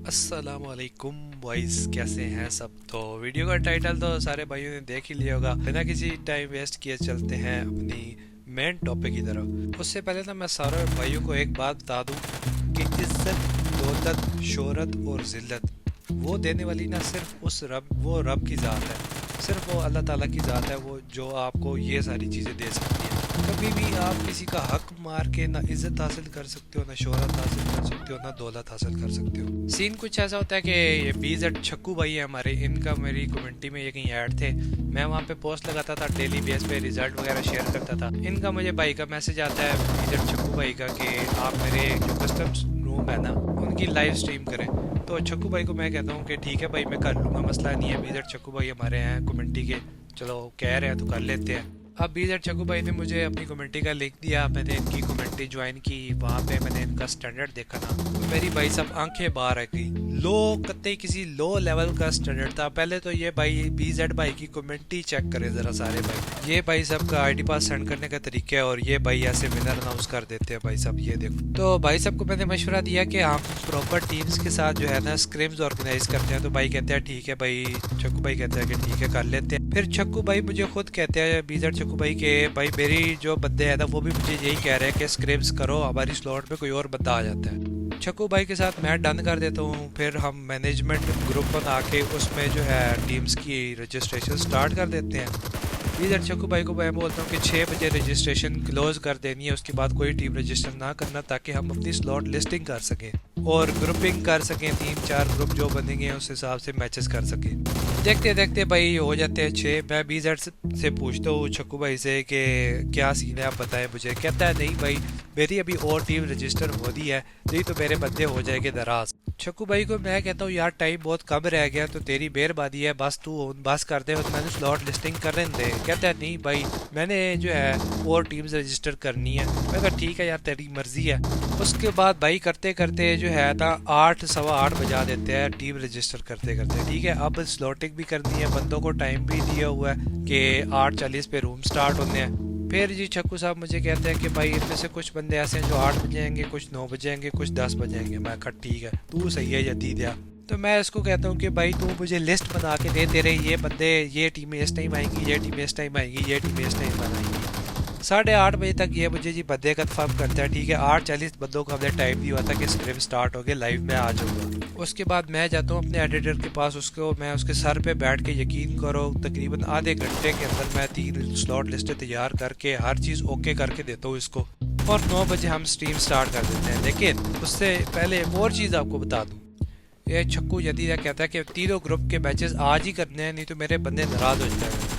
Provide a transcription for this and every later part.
अस्सलामुअलैकुम बॉयज़, कैसे हैं सब। तो वीडियो का टाइटल तो सारे भाइयों ने देख ही लिया होगा। बिना किसी टाइम वेस्ट किए चलते हैं अपनी मेन टॉपिक की तरफ। उससे पहले तो मैं सारे भाइयों को एक बात बता दूं कि इज्जत, दौलत, शोहरत और जिल्लत वो देने वाली ना सिर्फ वो रब की ज़ात है। सिर्फ वो अल्लाह ताला की ज़ात है, वो जो आपको ये सारी चीज़ें दे सकती है। कभी भी आप किसी का हक मार के ना इज्जत हासिल कर सकते हो, ना शोहरत हासिल कर सकते हो, ना दौलत हासिल कर सकते हो। सीन कुछ ऐसा होता है कि ये बीजेड छक्कू भाई है हमारे, इनका मेरी कम्युनिटी में ये कहीं ऐड थे। मैं वहाँ पे पोस्ट लगाता था, डेली बेस पे रिजल्ट वगैरह शेयर करता था। इनका मुझे भाई का मैसेज आता है, बीजेड छक्कू भाई का, कि आप मेरे जो कस्टम रूम है ना उनकी लाइव स्ट्रीम करें। तो छक्कू भाई को मैं कहता हूँ कि ठीक है भाई, मैं कर लूँगा, मसला नहीं है। बीजेड छक्कू भाई हमारे हैं कम्युनिटी के, चलो कह रहे हैं तो कर लेते हैं। अब बीजेड छक्कू भाई ने मुझे अपनी कम्युनिटी का लिंक दिया, मैंने इनकी कम्युनिटी ज्वाइन की। वहाँ पे मैंने इनका स्टैंडर्ड देखा ना, तो मेरी भाई सब आंखें बाहर आ गई। लो कतई किसी लो लेवल का स्टैंडर्ड था। पहले तो ये भाई बीजेड भाई की कम्युनिटी चेक करें ज़रा सारे भाई। ये भाई सब का आईडी पास सेंड करने का तरीका है, और ये भाई ऐसे विनर अनाउंस कर देते हैं भाई सब, ये देखो। तो भाई सबको मैंने मशवरा दिया कि हम प्रॉपर टीम्स के साथ जो है ना स्क्रिम्स ऑर्गेनाइज करते हैं। तो भाई कहते हैं ठीक है भाई, छक्कू भाई कहते हैं कि ठीक है कर लेते हैं। फिर छक्कू भाई मुझे खुद कहते हैं, बीजेड छक्कू भाई, के भाई मेरी जो बंदे हैं ना वो भी मुझे यही कह रहे हैं कि स्क्रिम्स करो, हमारी स्लॉट में कोई और बंदा आ जाता है। छक्कू भाई के साथ मैं डन कर देता हूँ। फिर हम मैनेजमेंट ग्रुप बना के उसमें जो है टीम्स की रजिस्ट्रेशन स्टार्ट कर देते हैं। इधर छक्कू भाई को मैं बोलता हूँ कि 6 बजे रजिस्ट्रेशन क्लोज कर देनी है, उसके बाद कोई टीम रजिस्टर ना करना, ताकि हम अपनी स्लॉट लिस्टिंग कर सकें और ग्रुपिंग कर सकें। 3-4 ग्रुप जो बनेंगे उस हिसाब से मैचेस कर सकें। देखते देखते भाई हो जाते हैं 6। मैं बीजेड से पूछता हूँ छक्कू भाई से कि क्या सीन है, आप बताएं मुझे। कहता है नहीं भाई, मेरी अभी और टीम रजिस्टर होनी है, नहीं तो मेरे बंदे हो जाएंगे नाराज। छक्कू भाई को मैं कहता हूँ यार टाइम बहुत कम रह गया, तो तेरी मेहरबानी है, बस तू बस कर दे, तो मैंने स्लॉट लिस्टिंग करने दे। कहता है नहीं भाई, मैंने जो है और टीम्स रजिस्टर करनी है। मैं कहा ठीक है यार तेरी मर्जी है। उसके बाद भाई करते करते जो है ना 8 सवा 8 बजा देते हैं टीम रजिस्टर करते करते। ठीक है, अब स्लॉटिंग भी करनी है, बंदों को टाइम भी दिया हुआ है कि 8:40 पे रूम स्टार्ट होने हैं। फिर जी छक्कू साहब मुझे कहते हैं कि भाई इनमें से कुछ बंदे ऐसे हैं जो 8 बजे आएंगे, कुछ 9 बजे आएंगे, कुछ 10 बजे आएंगे। मैं कहा ठीक है, तू सही है जदीद या। तो मैं इसको कहता हूँ कि भाई तू मुझे लिस्ट बना के दे, तेरे ये बंदे ये टीमें इस टाइम आएंगी, ये टीमें इस टाइम आएंगी, ये टीमें इस टाइम आएंगी। 8:30 बजे तक ये मुझे जी बंदे कंफर्म करता है। ठीक है, 8:40 बंदों को हमने टाइम दिया था कि स्क्रिप्ट स्टार्ट हो गया, लाइव में आ जाऊँगा। उसके बाद मैं जाता हूँ अपने एडिटर के पास, उसको मैं उसके सर पे बैठ के, यकीन करो तकरीबन आधे घंटे के अंदर मैं 3 स्लॉट लिस्टें तैयार करके हर चीज़ ओके करके देता हूँ इसको, और 9 बजे हम स्ट्रीम स्टार्ट कर देते हैं। लेकिन उससे पहले एक और चीज़ आपको बता दूँ, ये छक्कू जदीदा कहता है कि तीनों ग्रुप के मैचेस आज ही करने हैं, नहीं तो मेरे बंदे नाराज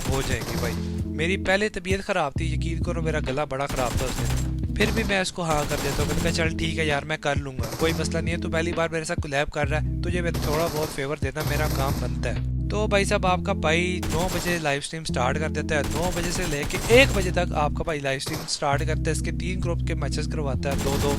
हो जाएंगे। भाई मेरी पहले तबीयत ख़राब थी, यकीन करो मेरा गला बड़ा ख़राब था उस दिन, फिर भी मैं इसको हाँ कर देता हूँ। मैंने कहा चल ठीक है यार, मैं कर लूँगा, कोई मसला नहीं है, तू पहली बार मेरे साथ कोलैब कर रहा है, तुझे मैं थोड़ा बहुत फेवर देना मेरा काम बनता है। तो भाई साहब आपका भाई 9 बजे लाइव स्ट्रीम स्टार्ट कर देता है। 9 बजे से लेके 1 बजे तक आपका भाई लाइव स्ट्रीम स्टार्ट करता है। इसके 3 ग्रुप के मैचेस करवाता है, 2-2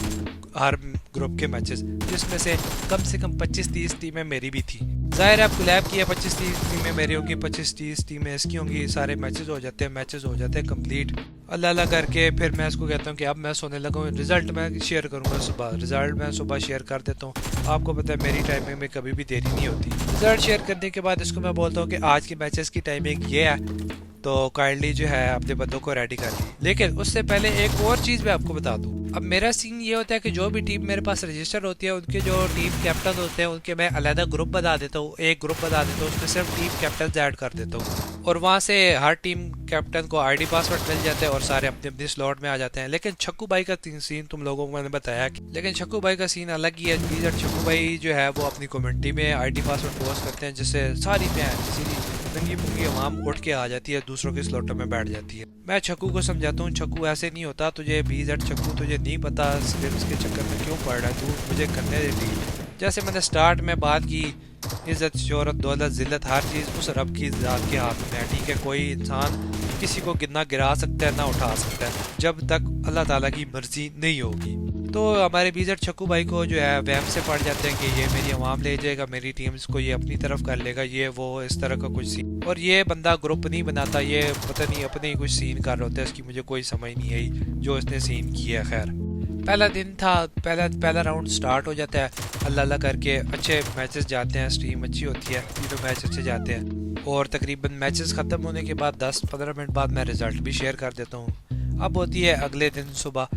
हर ग्रुप के मैचेस, जिसमें से कम 25-30 टीमें मेरी भी थी। जाहिर है आप कोलैब किया, 25-30 टीमें मेरी होंगी, 25-30 टीमें इसकी होंगी, सारे मैचेस हो जाते हैं कंप्लीट अल्लाह अल्लाह करके। फिर मैं इसको कहता हूँ कि अब मैं सोने लगा हूँ, रिजल्ट मैं शेयर करूँगा सुबह। रिजल्ट मैं सुबह शेयर कर देता हूँ। आपको पता है मेरी टाइमिंग में कभी भी देरी नहीं होती। रिजल्ट शेयर करने के बाद इसको मैं बोलता हूँ कि आज के मैचेस की टाइमिंग ये है, तो काइंडली जो है अपने बंदों को रेडी कर ली। लेकिन उससे पहले एक और चीज़ मैं आपको बता दूँ। अब मेरा सीन ये होता है कि जो भी टीम मेरे पास रजिस्टर होती है, उनके जो टीम कैप्टन होते हैं उनके मैं अलग ग्रुप बना देता हूँ, एक ग्रुप बना देता हूँ, उसमें सिर्फ टीम कैप्टन ऐड कर देता हूँ, और वहाँ से हर टीम कैप्टन को आईडी पासवर्ड मिल जाता है और सारे अपने अपने स्लॉट में आ जाते हैं। लेकिन छक्कू भाई का सीन तुम लोगों को मैंने बताया, लेकिन छक्कू भाई का सीन अलग ही है। छक्कू भाई जो है वो अपनी कम्युनिटी में आईडी पासवर्ड पोस्ट करते हैं, जिससे सारी नंगी पुंगी आवाम उठ के आ जाती है, दूसरों के स्लॉटों में बैठ जाती है। मैं छक्कू को समझाता हूँ, छक्कू ऐसे नहीं होता, तुझे बीजेड छक्कू तुझे नहीं पता स्क्रिप्ट्स के चक्कर में क्यों पड़ रहा है, तू मुझे करने दे दी। जैसे मैंने स्टार्ट में बात की, इज्जत, शोहरत, दौलत, जिल्लत हर चीज़ उस रब की ज़ात के हाथ में है। ठीक है, कोई इंसान किसी को ना गिरा सकता है ना उठा सकता है, जब तक अल्लाह ताला की मर्जी नहीं होगी। तो हमारे बीजेड छक्कू भाई को जो है वहम से पड़ जाते हैं कि ये मेरी आवाम ले जाएगा, मेरी टीम्स को ये अपनी तरफ कर लेगा, ये वो इस तरह का कुछ सीन। और ये बंदा ग्रुप नहीं बनाता, ये पता नहीं अपने ही कुछ सीन कर रहा होता है, इसकी मुझे कोई समझ नहीं आई जो इसने सीन किया है। खैर पहला दिन था, पहला राउंड स्टार्ट हो जाता है, अल्लाह अल्लाह करके अच्छे मैचेस जाते हैं, स्ट्रीम अच्छी होती है, तीनों मैच अच्छे जाते हैं और तकरीबन मैचेस ख़त्म होने के बाद 10-15 मिनट बाद मैं रिज़ल्ट भी शेयर कर देता हूँ। अब होती है अगले दिन सुबह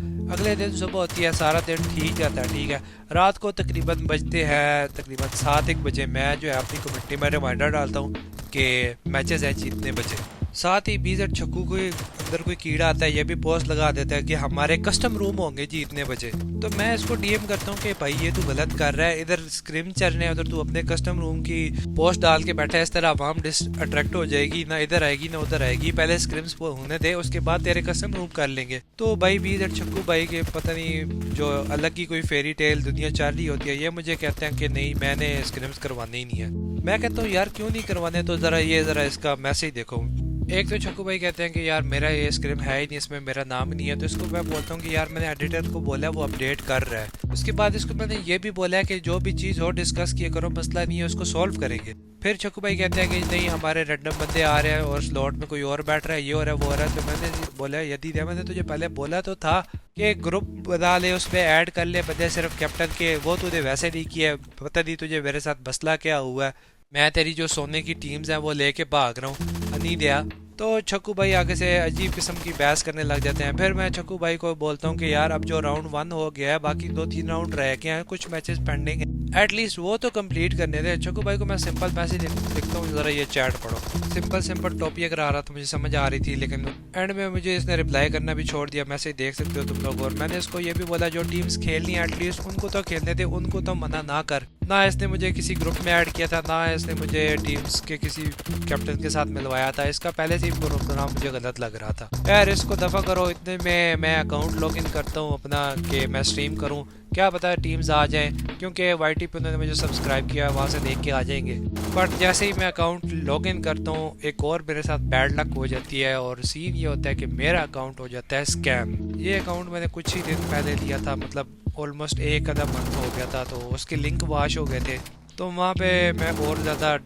होती है, सारा दिन ठीक जाता है, ठीक है। रात को तकरीबन बजते हैं तकरीबन 7-1 बजे मैं जो है अपनी कमेटी में रिमाइंडर डालता हूँ कि मैचेस हैं जीतने बजे। साथ ही बीजेड छक्कू के अंदर कोई कीड़ा आता है, ये भी पोस्ट लगा देता है कि हमारे कस्टम रूम होंगे जी इतने बजे। तो मैं इसको डीएम करता हूँ कि भाई ये तू गलत कर रहा है, इधर स्क्रीम चल रहे हैं, उधर तू अपने कस्टम रूम की पोस्ट डाल के बैठा है, इस तरह आवाम अट्रैक्ट हो जाएगी, ना इधर आएगी ना उधर आएगी, पहले स्क्रीम्स होने दे उसके बाद तेरे कस्टम रूम कर लेंगे। तो भाई बीजेड छक्कू भाई के पता नहीं जो अलग की कोई फेरी टेल दुनिया चल रही होती है, ये मुझे कहते हैं कि नहीं मैंने स्क्रीम्स करवाने ही नहीं है। मैं कहता हूँ यार क्यों नहीं करवाने, तो जरा इसका मैसेज देखो। एक तो छक्कू भाई कहते हैं कि यार मेरा ये स्क्रिप्ट है ही नहीं, इसमें मेरा नाम नहीं है। तो इसको मैं बोलता हूँ कि यार मैंने एडिटर को बोला वो अपडेट कर रहा है। उसके बाद इसको मैंने ये भी बोला है कि जो भी चीज़ हो डिस्कस किया करो, मसला नहीं है, उसको सॉल्व करेंगे। फिर छक्कू भाई कहते हैं कि नहीं हमारे रैंडम बंदे आ रहे हैं और स्लॉट में कोई और बैठ रहा है, ये हो रहा है वो हो रहा है। तो मैंने बोला यदि मैंने तुझे पहले बोला तो था कि ग्रुप बना ले, उस पर ऐड कर ले बंदे सिर्फ कैप्टन के, वो तुझे वैसे नहीं किया, पता नहीं तुझे मेरे साथ मसला क्या हुआ है। मैं तेरी जो सोने की टीम्स हैं वो लेके भाग रहा हूँ, नहीं दिया। तो छक्कू भाई आगे से अजीब किस्म की बहस करने लग जाते हैं। फिर मैं छक्कू भाई को बोलता हूँ कि यार अब जो राउंड 1 हो गया है, बाकी 2-3 राउंड रह गए हैं, कुछ मैचेस पेंडिंग है, एटलीस्ट वो तो कंप्लीट करने दे। छक्कू भाई को मैं सिंपल मैसेज लिखता हूँ, ज़रा ये चैट पढ़ो। सिंपल टॉपिक अगर आ रहा था मुझे समझ आ रही थी, लेकिन एंड में मुझे इसने रिप्लाई करना भी छोड़ दिया। मैसेज देख सकते हो तुम लोग। और मैंने इसको ये भी बोला जो टीम्स खेलनी है एटलीस्ट उनको तो खेलने दे, उनको तो मना ना कर। ना इसने मुझे किसी ग्रुप में ऐड किया था, ना इसने मुझे टीम्स के किसी कैप्टन के साथ मिलवाया था। इसका पहले से ही प्रोग्राम मुझे गलत लग रहा था। यार इसको दफ़ा करो। इतने में मैं अकाउंट लॉग इन करता हूँ अपना कि मैं स्ट्रीम करूँ, क्या पता टीम्स आ जाएं, क्योंकि वाईटी पे उन्होंने मुझे सब्सक्राइब किया, वहाँ से देख के आ जाएंगे। बट जैसे ही मैं अकाउंट लॉग इन करता हूँ एक और मेरे साथ बैड लक हो जाती है और सीन ये होता है कि मेरा अकाउंट हो जाता है स्कैम। ये अकाउंट मैंने कुछ ही दिन पहले लिया था, मतलब ऑलमोस्ट 1 आधा मंथ हो गया था, तो उसके लिंक वॉश हो गए थे। तो वहाँ पे मैं और ज़्यादा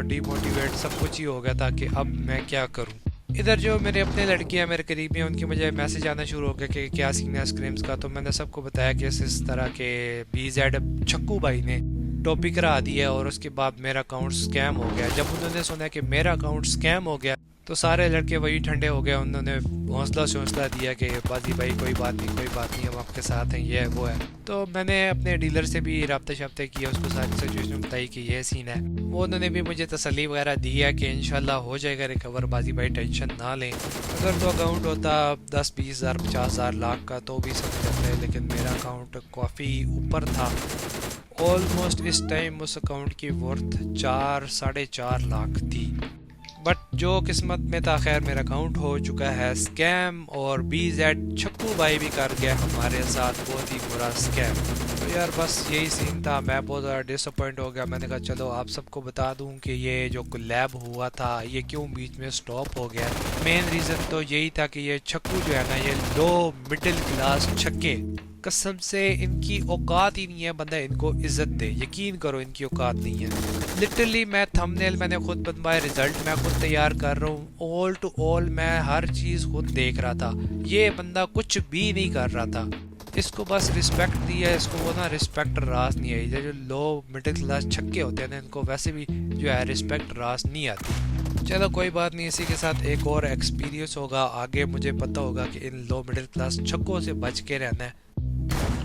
डिमोटिवेट सब कुछ ही हो गया था कि अब मैं क्या करूँ। इधर जो मेरे अपने लड़के हैं मेरे करीबी हैं, उनकी मुझे मैसेज आना शुरू हो गया कि क्या सीन है स्क्रीम्स का। तो मैंने सबको बताया कि इस तरह के बीजेड छक्कू भाई ने टॉपिक करा दिया और उसके बाद मेरा अकाउंट स्कैम हो गया। जब उन्होंने सुना कि मेरा अकाउंट स्कैम हो गया तो सारे लड़के वही ठंडे हो गए। उन्होंने हौसला दिया कि बाजी भाई कोई बात नहीं, हम आपके साथ हैं, ये है वो है। तो मैंने अपने डीलर से भी राब्ता शाब्ता किया, उसको सारी सिचुएशन बताई कि ये सीन है। वो उन्होंने भी मुझे तसल्ली वगैरह दी है कि इंशाल्लाह हो जाएगा रिकवर, बाजी भाई टेंशन ना लें। अगर तो अकाउंट होता 10-20 हज़ार 50 हज़ार लाख का तो भी समझ जाते हैं, लेकिन मेरा अकाउंट काफ़ी ऊपर था। ऑलमोस्ट इस टाइम उस अकाउंट की वर्थ 4-4.5 लाख थी। बट जो किस्मत में था खैर मेरा अकाउंट हो चुका है स्कैम। और बीजेड छक्कू भाई भी कर गया हमारे साथ बहुत ही बुरा स्कैम। तो यार बस यही सीन था। मैं बहुत ज़्यादा डिसअपॉइंट हो गया। मैंने कहा चलो आप सबको बता दूं कि ये जो कोलैब हुआ था ये क्यों बीच में स्टॉप हो गया। मेन रीज़न तो यही था कि ये छक्कू जो है ना, ये लो मिडिल क्लास छक्के, कसम से इनकी औकात ही नहीं है बंदा इनको इज्जत दे। यकीन करो इनकी औकात नहीं है। लिटरली मैं थंबनेल मैंने खुद बनवाए, रिजल्ट मैं खुद तैयार कर रहा हूँ, ऑल टू ऑल मैं हर चीज़ खुद देख रहा था। ये बंदा कुछ भी नहीं कर रहा था। इसको बस रिस्पेक्ट दी है, इसको वो ना रिस्पेक्ट रास नहीं आई। जो लो मिडिल क्लास छक्के होते हैं ना, इनको वैसे भी जो है रिस्पेक्ट रास नहीं आती। चलो कोई बात नहीं, इसी के साथ एक और एक्सपीरियंस होगा आगे, मुझे पता होगा कि इन लो मिडिल क्लास छक्कों से बच के रहना है।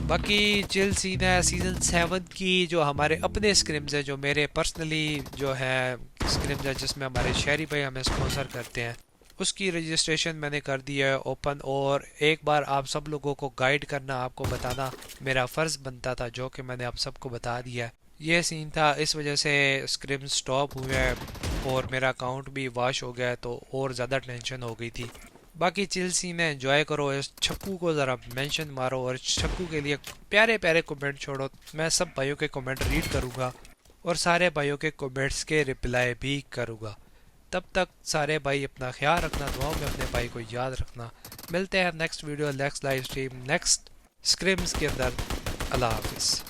बाकी चिल सीन है सीज़न 7 की। जो हमारे अपने स्क्रिम्स है, जो मेरे पर्सनली जो है स्क्रिम्स है जिसमें हमारे शहरी भाई हमें स्पॉन्सर करते हैं, उसकी रजिस्ट्रेशन मैंने कर दी है ओपन। और एक बार आप सब लोगों को गाइड करना, आपको बताना मेरा फ़र्ज़ बनता था, जो कि मैंने आप सबको बता दिया है। ये सीन था, इस वजह से स्क्रिम्स स्टॉप हुए हैं और मेरा अकाउंट भी वॉश हो गया है, तो और ज़्यादा टेंशन हो गई थी। बाकी चिल सीन है, एंजॉय करो। इस छक्कू को ज़रा मेंशन मारो और छक्कू के लिए प्यारे प्यारे कमेंट छोड़ो। मैं सब भाइयों के कमेंट रीड करूँगा और सारे भाइयों के कमेंट्स के रिप्लाई भी करूँगा। तब तक सारे भाई अपना ख्याल रखना, दुआओं में अपने भाई को याद रखना। मिलते हैं next video, next live stream, next scrims के अंदर। अल्लाह हाफिज़।